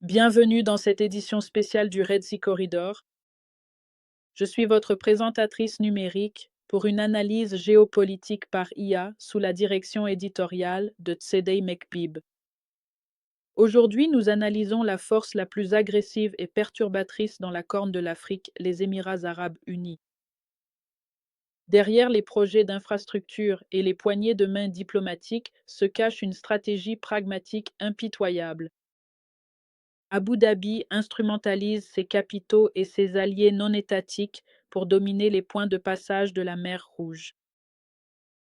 Bienvenue dans cette édition spéciale du Red Sea Corridor. Je suis votre présentatrice numérique pour une analyse géopolitique par IA sous la direction éditoriale de Tsedei Mekbib. Aujourd'hui, nous analysons la force la plus agressive et perturbatrice dans la Corne de l'Afrique, les Émirats arabes unis. Derrière les projets d'infrastructure et les poignées de main diplomatiques se cache une stratégie pragmatique impitoyable. Abu Dhabi instrumentalise ses capitaux et ses alliés non étatiques pour dominer les points de passage de la mer Rouge.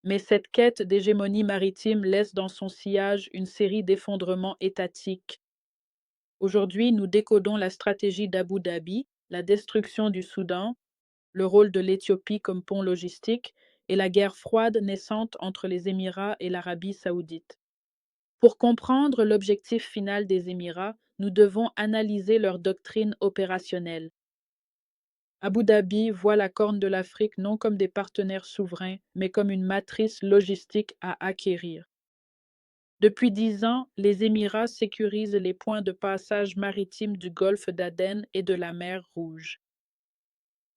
Mais cette quête d'hégémonie maritime laisse dans son sillage une série d'effondrements étatiques. Aujourd'hui, nous décodons la stratégie d'Abu Dhabi, la destruction du Soudan, le rôle de l'Éthiopie comme pont logistique et la guerre froide naissante entre les Émirats et l'Arabie saoudite. Pour comprendre l'objectif final des Émirats, nous devons analyser leur doctrine opérationnelle. Abu Dhabi voit la Corne de l'Afrique non comme des partenaires souverains, mais comme une matrice logistique à acquérir. Depuis 10 ans, les Émirats sécurisent les points de passage maritimes du golfe d'Aden et de la mer Rouge.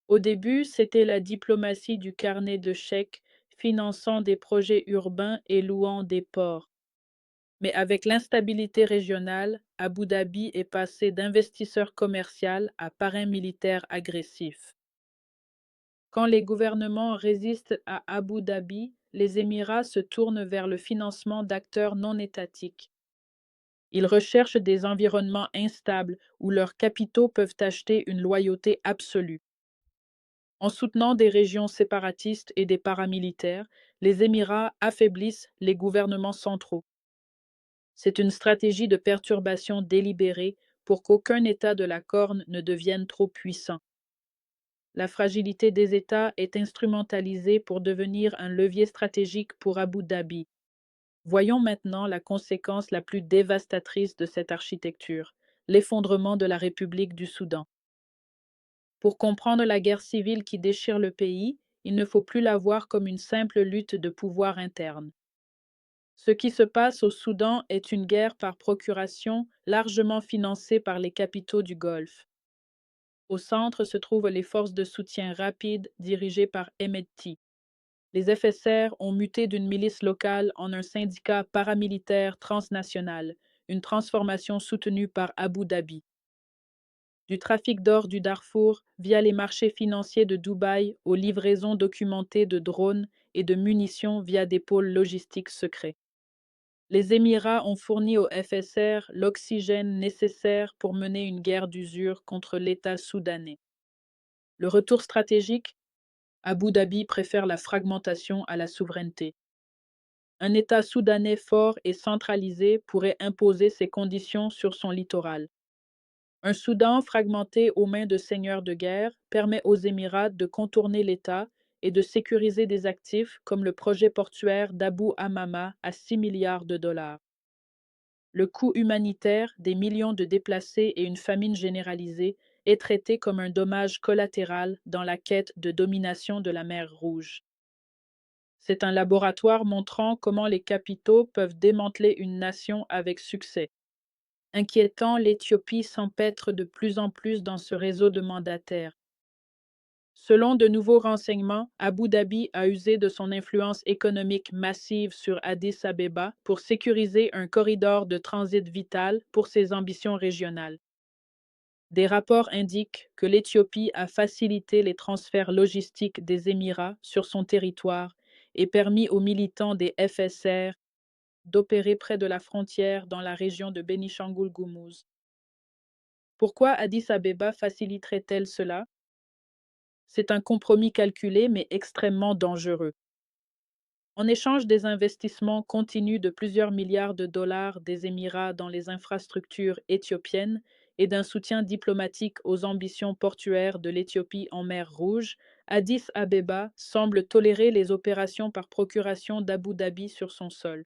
Au début, c'était la diplomatie du carnet de chèques, finançant des projets urbains et louant des ports. Mais avec l'instabilité régionale, Abu Dhabi est passé d'investisseur commercial à parrain militaire agressif. Quand les gouvernements résistent à Abu Dhabi, les Émirats se tournent vers le financement d'acteurs non étatiques. Ils recherchent des environnements instables où leurs capitaux peuvent acheter une loyauté absolue. En soutenant des régions séparatistes et des paramilitaires, les Émirats affaiblissent les gouvernements centraux. C'est une stratégie de perturbation délibérée pour qu'aucun État de la Corne ne devienne trop puissant. La fragilité des États est instrumentalisée pour devenir un levier stratégique pour Abu Dhabi. Voyons maintenant la conséquence la plus dévastatrice de cette architecture, l'effondrement de la République du Soudan. Pour comprendre la guerre civile qui déchire le pays, il ne faut plus la voir comme une simple lutte de pouvoir interne. Ce qui se passe au Soudan est une guerre par procuration largement financée par les capitaux du Golfe. Au centre se trouvent les forces de soutien rapide dirigées par Hemedti. Les FSR ont muté d'une milice locale en un syndicat paramilitaire transnational, une transformation soutenue par Abu Dhabi. Du trafic d'or du Darfour via les marchés financiers de Dubaï aux livraisons documentées de drones et de munitions via des pôles logistiques secrets. Les Émirats ont fourni au FSR l'oxygène nécessaire pour mener une guerre d'usure contre l'État soudanais. Le retour stratégique, Abu Dhabi préfère la fragmentation à la souveraineté. Un État soudanais fort et centralisé pourrait imposer ses conditions sur son littoral. Un Soudan fragmenté aux mains de seigneurs de guerre permet aux Émirats de contourner l'État et de sécuriser des actifs comme le projet portuaire d'Abu Hamama à 6 milliards de dollars. Le coût humanitaire, des millions de déplacés et une famine généralisée est traité comme un dommage collatéral dans la quête de domination de la mer Rouge. C'est un laboratoire montrant comment les capitaux peuvent démanteler une nation avec succès. Inquiétant, l'Éthiopie s'empêtre de plus en plus dans ce réseau de mandataires. Selon de nouveaux renseignements, Abu Dhabi a usé de son influence économique massive sur Addis Abeba pour sécuriser un corridor de transit vital pour ses ambitions régionales. Des rapports indiquent que l'Éthiopie a facilité les transferts logistiques des Émirats sur son territoire et permis aux militants des FSR d'opérer près de la frontière dans la région de Bénichangul-Gumuz. Pourquoi Addis Abeba faciliterait-elle cela? C'est un compromis calculé mais extrêmement dangereux. En échange des investissements continus de plusieurs milliards de dollars des Émirats dans les infrastructures éthiopiennes et d'un soutien diplomatique aux ambitions portuaires de l'Éthiopie en mer Rouge, Addis Abeba semble tolérer les opérations par procuration d'Abu Dhabi sur son sol.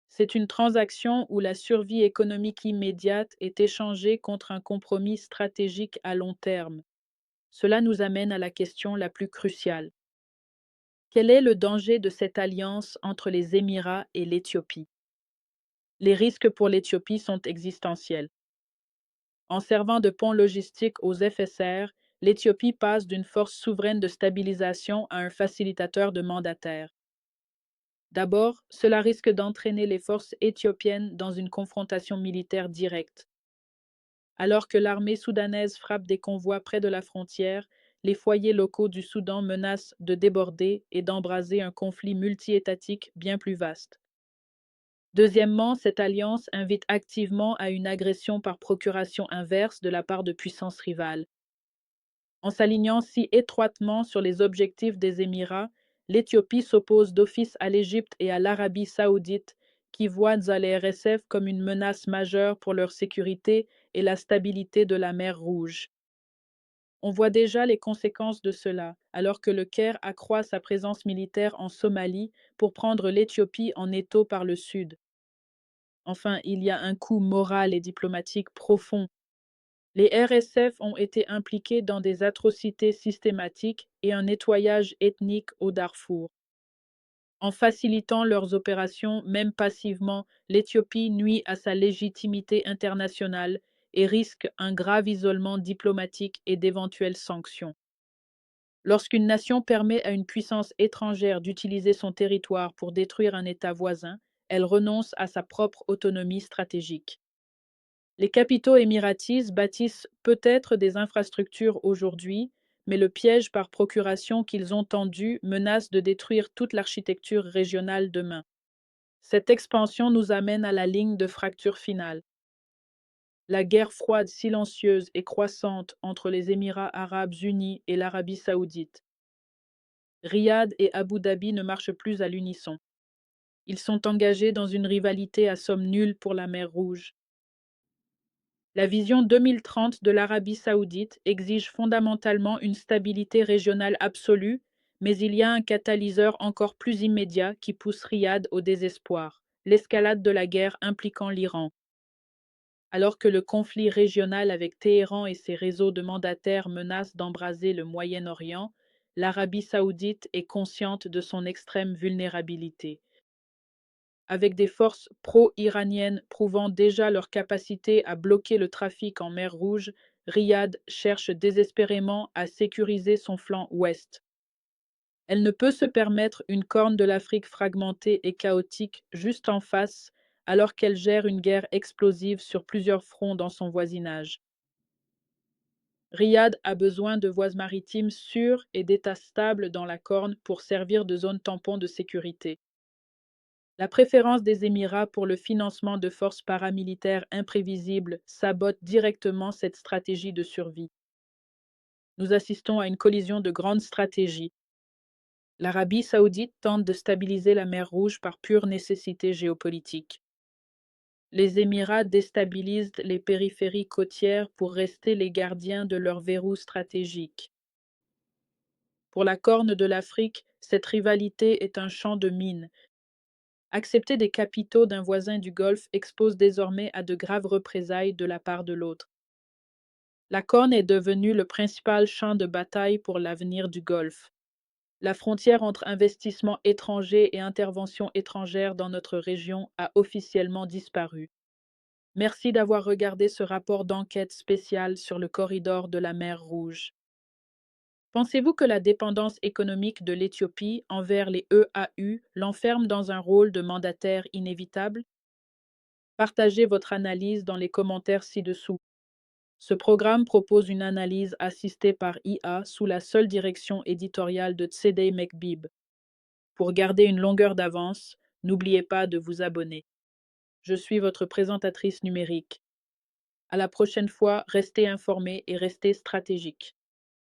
C'est une transaction où la survie économique immédiate est échangée contre un compromis stratégique à long terme. Cela nous amène à la question la plus cruciale. Quel est le danger de cette alliance entre les Émirats et l'Éthiopie? Les risques pour l'Éthiopie sont existentiels. En servant de pont logistique aux FSR, l'Éthiopie passe d'une force souveraine de stabilisation à un facilitateur de mandataires. D'abord, cela risque d'entraîner les forces éthiopiennes dans une confrontation militaire directe. Alors que l'armée soudanaise frappe des convois près de la frontière, les foyers locaux du Soudan menacent de déborder et d'embraser un conflit multi-étatique bien plus vaste. Deuxièmement, cette alliance invite activement à une agression par procuration inverse de la part de puissances rivales. En s'alignant si étroitement sur les objectifs des Émirats, l'Éthiopie s'oppose d'office à l'Égypte et à l'Arabie saoudite, qui voient les RSF comme une menace majeure pour leur sécurité et la stabilité de la mer Rouge. On voit déjà les conséquences de cela, alors que le Caire accroît sa présence militaire en Somalie pour prendre l'Éthiopie en étau par le sud. Enfin, il y a un coût moral et diplomatique profond. Les RSF ont été impliqués dans des atrocités systématiques et un nettoyage ethnique au Darfour. En facilitant leurs opérations, même passivement, l'Éthiopie nuit à sa légitimité internationale et risque un grave isolement diplomatique et d'éventuelles sanctions. Lorsqu'une nation permet à une puissance étrangère d'utiliser son territoire pour détruire un État voisin, elle renonce à sa propre autonomie stratégique. Les capitaux émiratis bâtissent peut-être des infrastructures aujourd'hui, mais le piège par procuration qu'ils ont tendu menace de détruire toute l'architecture régionale demain. Cette expansion nous amène à la ligne de fracture finale. La guerre froide silencieuse et croissante entre les Émirats arabes unis et l'Arabie saoudite. Riyad et Abu Dhabi ne marchent plus à l'unisson. Ils sont engagés dans une rivalité à somme nulle pour la mer Rouge. La vision 2030 de l'Arabie saoudite exige fondamentalement une stabilité régionale absolue, mais il y a un catalyseur encore plus immédiat qui pousse Riyad au désespoir, l'escalade de la guerre impliquant l'Iran. Alors que le conflit régional avec Téhéran et ses réseaux de mandataires menace d'embraser le Moyen-Orient, l'Arabie saoudite est consciente de son extrême vulnérabilité. Avec des forces pro-iraniennes prouvant déjà leur capacité à bloquer le trafic en mer Rouge, Riyad cherche désespérément à sécuriser son flanc ouest. Elle ne peut se permettre une corne de l'Afrique fragmentée et chaotique juste en face, alors qu'elle gère une guerre explosive sur plusieurs fronts dans son voisinage. Riyad a besoin de voies maritimes sûres et d'États stables dans la Corne pour servir de zone tampon de sécurité. La préférence des Émirats pour le financement de forces paramilitaires imprévisibles sabote directement cette stratégie de survie. Nous assistons à une collision de grandes stratégies. L'Arabie saoudite tente de stabiliser la mer Rouge par pure nécessité géopolitique. Les Émirats déstabilisent les périphéries côtières pour rester les gardiens de leurs verrous stratégiques. Pour la Corne de l'Afrique, cette rivalité est un champ de mines. Accepter des capitaux d'un voisin du Golfe expose désormais à de graves représailles de la part de l'autre. La Corne est devenue le principal champ de bataille pour l'avenir du Golfe. La frontière entre investissements étrangers et interventions étrangères dans notre région a officiellement disparu. Merci d'avoir regardé ce rapport d'enquête spécial sur le corridor de la mer Rouge. Pensez-vous que la dépendance économique de l'Éthiopie envers les EAU l'enferme dans un rôle de mandataire inévitable? Partagez votre analyse dans les commentaires ci-dessous. Ce programme propose une analyse assistée par IA sous la seule direction éditoriale de Tsedei Mekbib. Pour garder une longueur d'avance, n'oubliez pas de vous abonner. Je suis votre présentatrice numérique. À la prochaine fois, restez informés et restez stratégiques.